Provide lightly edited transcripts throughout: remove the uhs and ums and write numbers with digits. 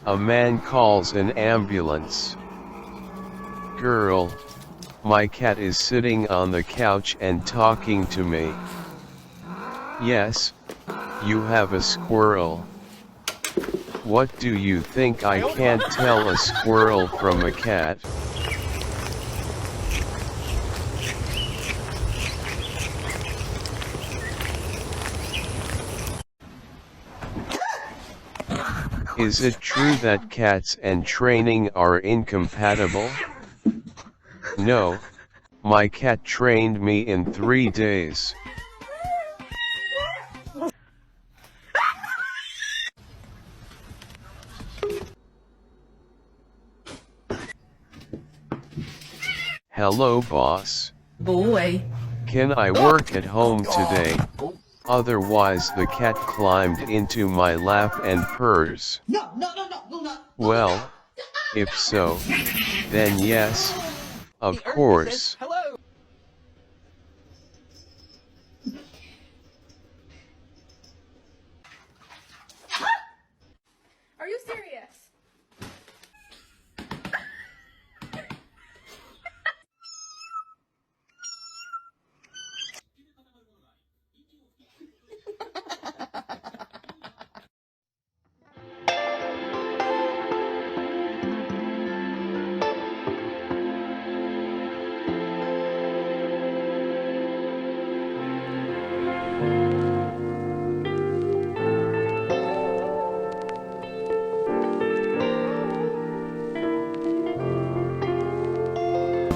A man calls an ambulance. Girl, my cat is sitting on the couch and talking to me. Yes, you have a squirrel. What do you think I can't tell a squirrel from a cat? Is it true that cats and training are incompatible? No, my cat trained me in 3 days. Hello boss. Boy. Can I work at home today? Otherwise the cat climbed into my lap and purrs. No, no, no, no, no, no. Well, if so, then yes, of course. Hello. Are you serious?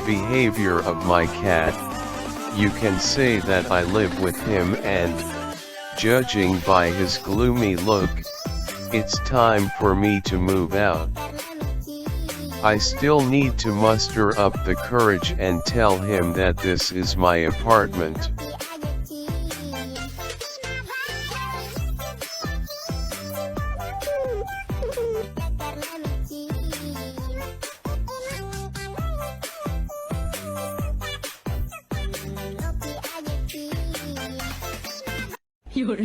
Behavior of my cat, you can say that I live with him and, judging by his gloomy look, it's time for me to move out. I still need to muster up the courage and tell him that this is my apartment. You're